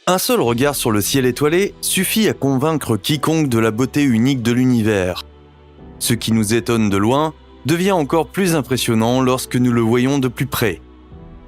Un seul regard sur le ciel étoilé suffit à convaincre quiconque de la beauté unique de l'univers. Ce qui nous étonne de loin devient encore plus impressionnant lorsque nous le voyons de plus près.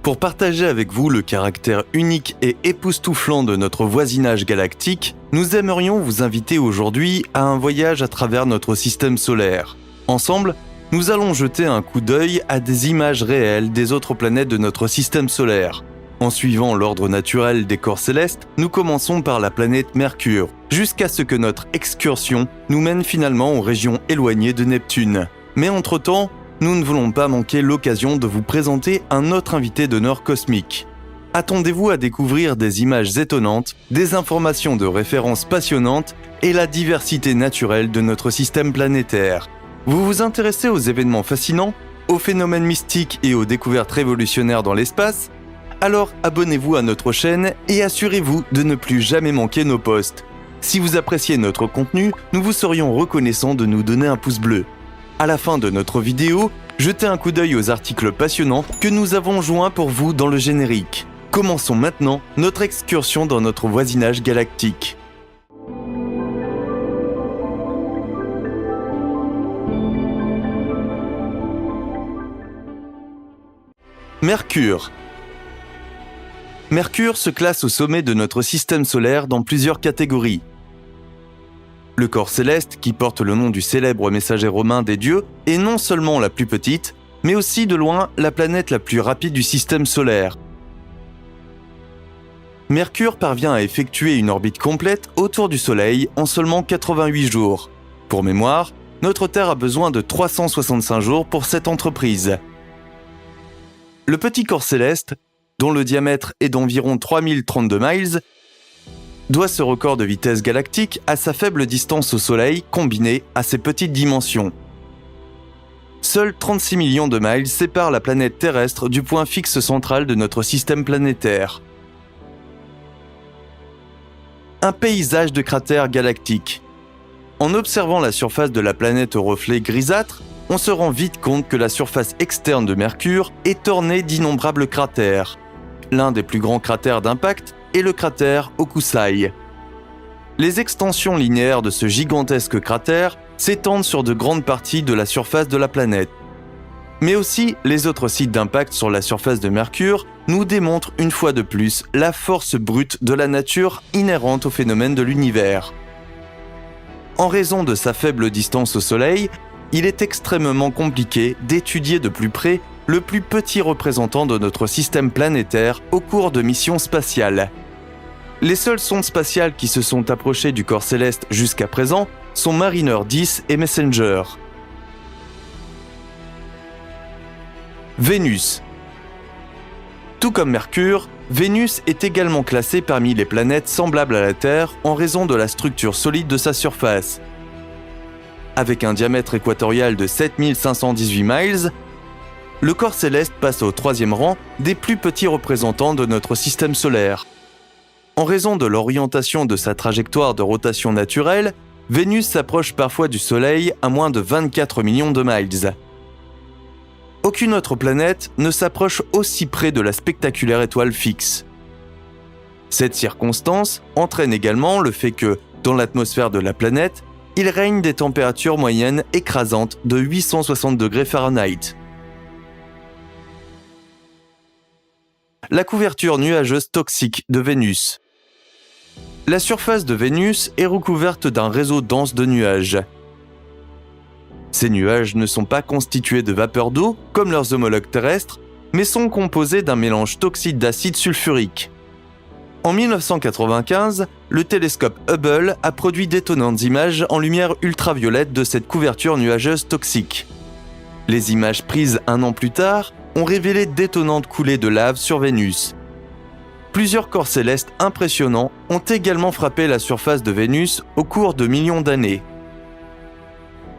Pour partager avec vous le caractère unique et époustouflant de notre voisinage galactique, nous aimerions vous inviter aujourd'hui à un voyage à travers notre système solaire. Ensemble, nous allons jeter un coup d'œil à des images réelles des autres planètes de notre système solaire. En suivant l'ordre naturel des corps célestes, nous commençons par la planète Mercure, jusqu'à ce que notre excursion nous mène finalement aux régions éloignées de Neptune. Mais entre-temps, nous ne voulons pas manquer l'occasion de vous présenter un autre invité d'honneur cosmique. Attendez-vous à découvrir des images étonnantes, des informations de référence passionnantes et la diversité naturelle de notre système planétaire. Vous vous intéressez aux événements fascinants, aux phénomènes mystiques et aux découvertes révolutionnaires dans l'espace ? Alors abonnez-vous à notre chaîne et assurez-vous de ne plus jamais manquer nos posts. Si vous appréciez notre contenu, nous vous serions reconnaissants de nous donner un pouce bleu. À la fin de notre vidéo, jetez un coup d'œil aux articles passionnants que nous avons joints pour vous dans le générique. Commençons maintenant notre excursion dans notre voisinage galactique. Mercure. Mercure se classe au sommet de notre système solaire dans plusieurs catégories. Le corps céleste, qui porte le nom du célèbre messager romain des dieux, est non seulement la plus petite, mais aussi de loin la planète la plus rapide du système solaire. Mercure parvient à effectuer une orbite complète autour du Soleil en seulement 88 jours. Pour mémoire, notre Terre a besoin de 365 jours pour cette entreprise. Le petit corps céleste, dont le diamètre est d'environ 3032 miles, doit ce record de vitesse galactique à sa faible distance au Soleil combinée à ses petites dimensions. Seuls 36 millions de miles séparent la planète terrestre du point fixe central de notre système planétaire. Un paysage de cratères galactiques. En observant la surface de la planète au reflet grisâtre, on se rend vite compte que la surface externe de Mercure est ornée d'innombrables cratères. L'un des plus grands cratères d'impact est le cratère Hokusai. Les extensions linéaires de ce gigantesque cratère s'étendent sur de grandes parties de la surface de la planète. Mais aussi, les autres sites d'impact sur la surface de Mercure nous démontrent une fois de plus la force brute de la nature inhérente au phénomène de l'univers. En raison de sa faible distance au Soleil, il est extrêmement compliqué d'étudier de plus près le plus petit représentant de notre système planétaire au cours de missions spatiales. Les seules sondes spatiales qui se sont approchées du corps céleste jusqu'à présent sont Mariner 10 et Messenger. Vénus. Tout comme Mercure, Vénus est également classée parmi les planètes semblables à la Terre en raison de la structure solide de sa surface. Avec un diamètre équatorial de 7518 miles, le corps céleste passe au troisième rang des plus petits représentants de notre système solaire. En raison de l'orientation de sa trajectoire de rotation naturelle, Vénus s'approche parfois du Soleil à moins de 24 millions de miles. Aucune autre planète ne s'approche aussi près de la spectaculaire étoile fixe. Cette circonstance entraîne également le fait que, dans l'atmosphère de la planète, il règne des températures moyennes écrasantes de 860 degrés Fahrenheit. La couverture nuageuse toxique de Vénus. La surface de Vénus est recouverte d'un réseau dense de nuages. Ces nuages ne sont pas constitués de vapeur d'eau comme leurs homologues terrestres, mais sont composés d'un mélange toxique d'acide sulfurique. En 1995, le télescope Hubble a produit d'étonnantes images en lumière ultraviolette de cette couverture nuageuse toxique. Les images prises un an plus tard ont révélé d'étonnantes coulées de lave sur Vénus. Plusieurs corps célestes impressionnants ont également frappé la surface de Vénus au cours de millions d'années.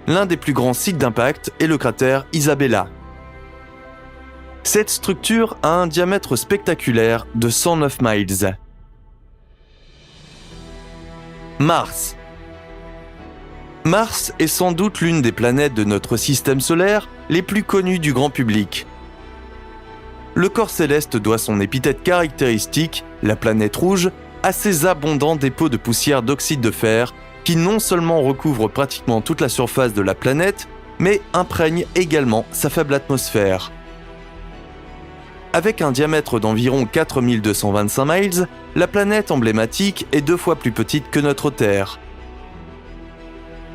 L'un des plus grands sites d'impact est le cratère Isabella. Cette structure a un diamètre spectaculaire de 109 miles. Mars. Mars est sans doute l'une des planètes de notre système solaire les plus connues du grand public. Le corps céleste doit son épithète caractéristique, la planète rouge, à ces abondants dépôts de poussière d'oxyde de fer qui non seulement recouvrent pratiquement toute la surface de la planète, mais imprègnent également sa faible atmosphère. Avec un diamètre d'environ 4225 miles, la planète emblématique est 2 fois plus petite que notre Terre.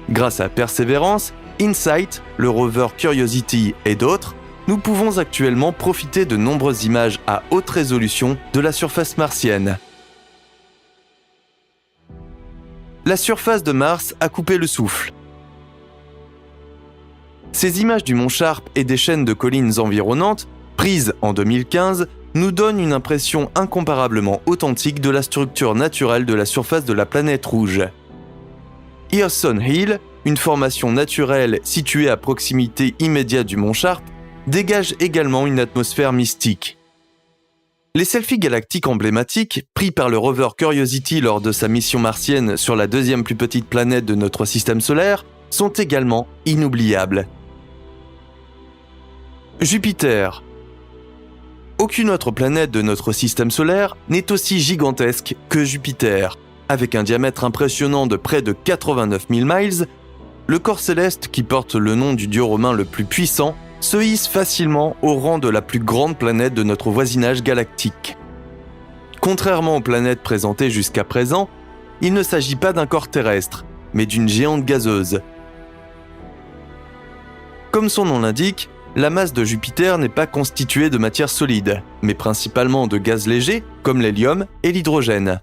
Grâce à Perseverance, InSight, le rover Curiosity et d'autres, nous pouvons actuellement profiter de nombreuses images à haute résolution de la surface martienne. La surface de Mars a coupé le souffle. Ces images du mont Sharp et des chaînes de collines environnantes, prises en 2015, nous donnent une impression incomparablement authentique de la structure naturelle de la surface de la planète rouge. Earthson Hill, une formation naturelle située à proximité immédiate du mont Sharp, dégage également une atmosphère mystique. Les selfies galactiques emblématiques, pris par le rover Curiosity lors de sa mission martienne sur la 2e plus petite planète de notre système solaire, sont également inoubliables. Jupiter. Aucune autre planète de notre système solaire n'est aussi gigantesque que Jupiter. Avec un diamètre impressionnant de près de 89 000 miles, le corps céleste qui porte le nom du dieu romain le plus puissant se hisse facilement au rang de la plus grande planète de notre voisinage galactique. Contrairement aux planètes présentées jusqu'à présent, il ne s'agit pas d'un corps terrestre, mais d'une géante gazeuse. Comme son nom l'indique, la masse de Jupiter n'est pas constituée de matière solide, mais principalement de gaz légers comme l'hélium et l'hydrogène.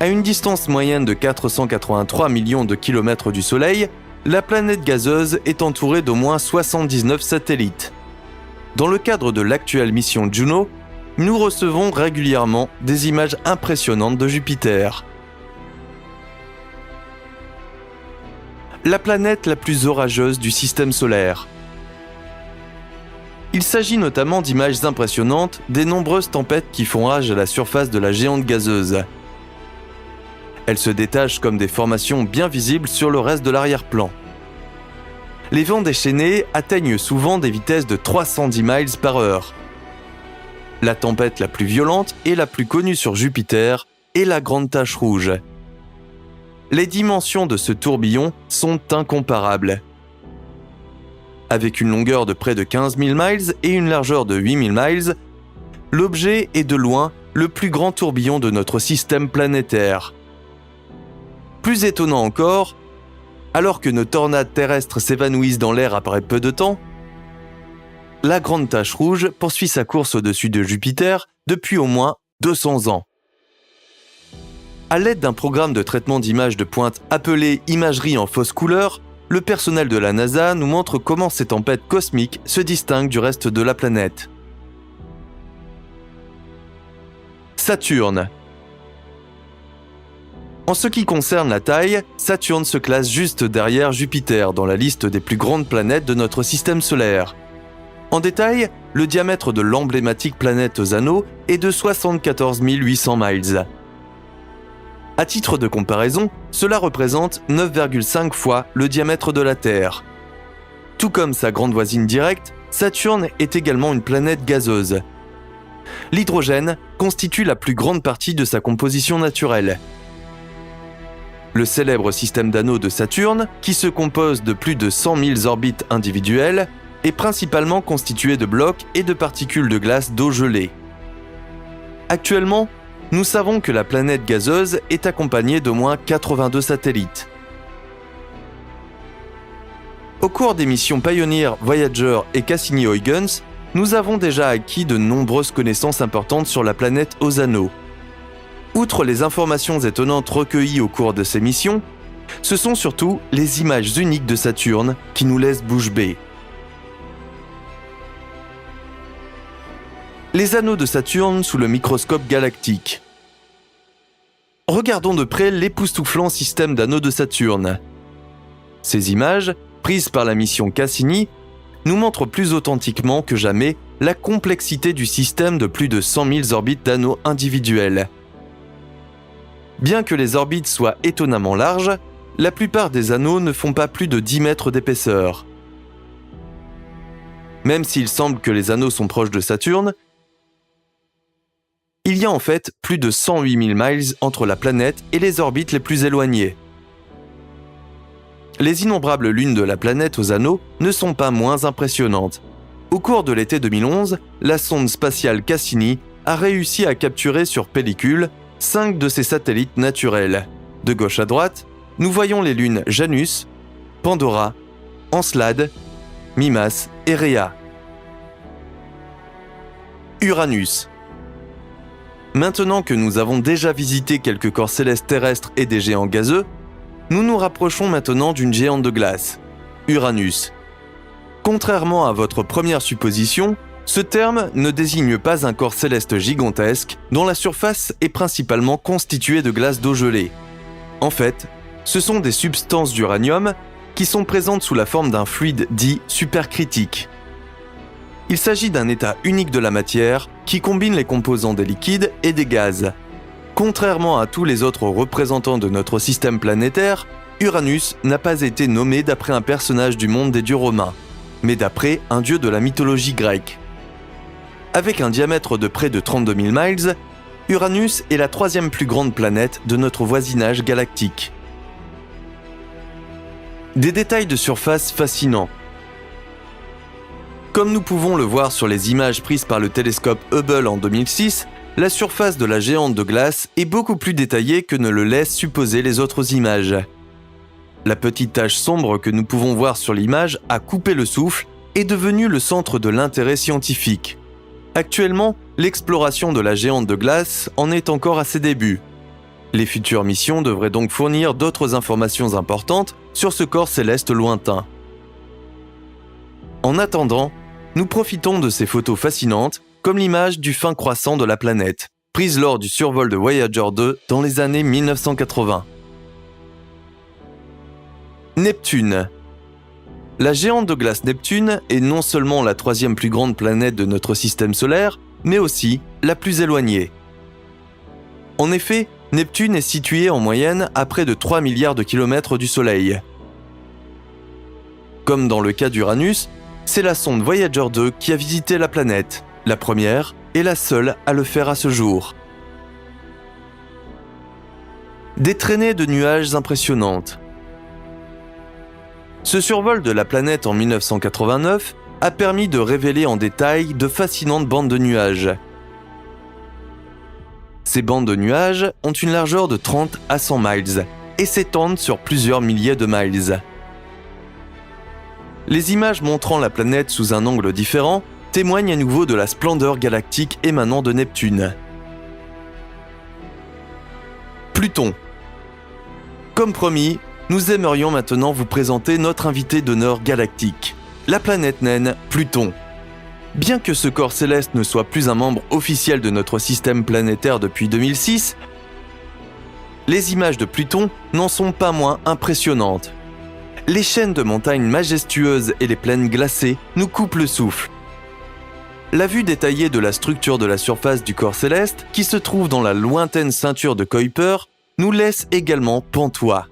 À une distance moyenne de 483 millions de kilomètres du Soleil, la planète gazeuse est entourée d'au moins 79 satellites. Dans le cadre de l'actuelle mission Juno, nous recevons régulièrement des images impressionnantes de Jupiter. La planète la plus orageuse du système solaire. Il s'agit notamment d'images impressionnantes des nombreuses tempêtes qui font rage à la surface de la géante gazeuse. Elles se détachent comme des formations bien visibles sur le reste de l'arrière-plan. Les vents déchaînés atteignent souvent des vitesses de 310 miles par heure. La tempête la plus violente et la plus connue sur Jupiter est la Grande Tache Rouge. Les dimensions de ce tourbillon sont incomparables. Avec une longueur de près de 15 000 miles et une largeur de 8 000 miles, l'objet est de loin le plus grand tourbillon de notre système planétaire. Plus étonnant encore, alors que nos tornades terrestres s'évanouissent dans l'air après peu de temps, la Grande Tache Rouge poursuit sa course au-dessus de Jupiter depuis au moins 200 ans. À l'aide d'un programme de traitement d'images de pointe appelé imagerie en fausse couleur, le personnel de la NASA nous montre comment ces tempêtes cosmiques se distinguent du reste de la planète. Saturne. En ce qui concerne la taille, Saturne se classe juste derrière Jupiter dans la liste des plus grandes planètes de notre système solaire. En détail, le diamètre de l'emblématique planète aux anneaux est de 74 800 miles. À titre de comparaison, cela représente 9,5 fois le diamètre de la Terre. Tout comme sa grande voisine directe, Saturne est également une planète gazeuse. L'hydrogène constitue la plus grande partie de sa composition naturelle. Le célèbre système d'anneaux de Saturne, qui se compose de plus de 100 000 orbites individuelles, est principalement constitué de blocs et de particules de glace d'eau gelée. Actuellement, nous savons que la planète gazeuse est accompagnée d'au moins 82 satellites. Au cours des missions Pioneer, Voyager et Cassini-Huygens, nous avons déjà acquis de nombreuses connaissances importantes sur la planète aux anneaux. Outre les informations étonnantes recueillies au cours de ces missions, ce sont surtout les images uniques de Saturne qui nous laissent bouche bée. Les anneaux de Saturne sous le microscope galactique. Regardons de près l'époustouflant système d'anneaux de Saturne. Ces images, prises par la mission Cassini, nous montrent plus authentiquement que jamais la complexité du système de plus de 100 000 orbites d'anneaux individuels. Bien que les orbites soient étonnamment larges, la plupart des anneaux ne font pas plus de 10 mètres d'épaisseur. Même s'il semble que les anneaux sont proches de Saturne, Il y a en fait plus de 108 000 miles entre la planète et les orbites les plus éloignées. Les innombrables lunes de la planète aux anneaux ne sont pas moins impressionnantes. Au cours de l'été 2011, la sonde spatiale Cassini a réussi à capturer sur pellicule 5 de ses satellites naturels. De gauche à droite, nous voyons les lunes Janus, Pandora, Encelade, Mimas et Rhea. Uranus. Maintenant que nous avons déjà visité quelques corps célestes terrestres et des géants gazeux, nous nous rapprochons maintenant d'une géante de glace, Uranus. Contrairement à votre première supposition, ce terme ne désigne pas un corps céleste gigantesque dont la surface est principalement constituée de glace d'eau gelée. En fait, ce sont des substances d'uranium qui sont présentes sous la forme d'un fluide dit supercritique. Il s'agit d'un état unique de la matière qui combine les composants des liquides et des gaz. Contrairement à tous les autres représentants de notre système planétaire, Uranus n'a pas été nommé d'après un personnage du monde des dieux romains, mais d'après un dieu de la mythologie grecque. Avec un diamètre de près de 32 000 miles, Uranus est la 3e plus grande planète de notre voisinage galactique. Des détails de surface fascinants. Comme nous pouvons le voir sur les images prises par le télescope Hubble en 2006, la surface de la géante de glace est beaucoup plus détaillée que ne le laissent supposer les autres images. La petite tache sombre que nous pouvons voir sur l'image a coupé le souffle et est devenue le centre de l'intérêt scientifique. Actuellement, l'exploration de la géante de glace en est encore à ses débuts. Les futures missions devraient donc fournir d'autres informations importantes sur ce corps céleste lointain. En attendant, nous profitons de ces photos fascinantes, comme l'image du fin croissant de la planète, prise lors du survol de Voyager 2 dans les années 1980. Neptune. La géante de glace Neptune est non seulement la 3e plus grande planète de notre système solaire, mais aussi la plus éloignée. En effet, Neptune est située en moyenne à près de 3 milliards de kilomètres du Soleil. Comme dans le cas d'Uranus, c'est la sonde Voyager 2 qui a visité la planète, la première et la seule à le faire à ce jour. Des traînées de nuages impressionnantes. Ce survol de la planète en 1989 a permis de révéler en détail de fascinantes bandes de nuages. Ces bandes de nuages ont une largeur de 30 à 100 miles et s'étendent sur plusieurs milliers de miles. Les images montrant la planète sous un angle différent témoignent à nouveau de la splendeur galactique émanant de Neptune. Pluton. Comme promis, nous aimerions maintenant vous présenter notre invité d'honneur galactique, la planète naine Pluton. Bien que ce corps céleste ne soit plus un membre officiel de notre système planétaire depuis 2006, les images de Pluton n'en sont pas moins impressionnantes. Les chaînes de montagnes majestueuses et les plaines glacées nous coupent le souffle. La vue détaillée de la structure de la surface du corps céleste, qui se trouve dans la lointaine ceinture de Kuiper, nous laisse également pantois.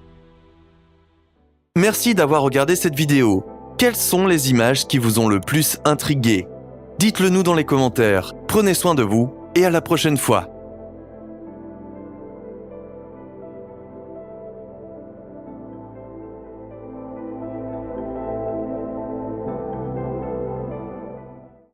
Merci d'avoir regardé cette vidéo. Quelles sont les images qui vous ont le plus intrigué ? Dites-le nous dans les commentaires. Prenez soin de vous et à la prochaine fois.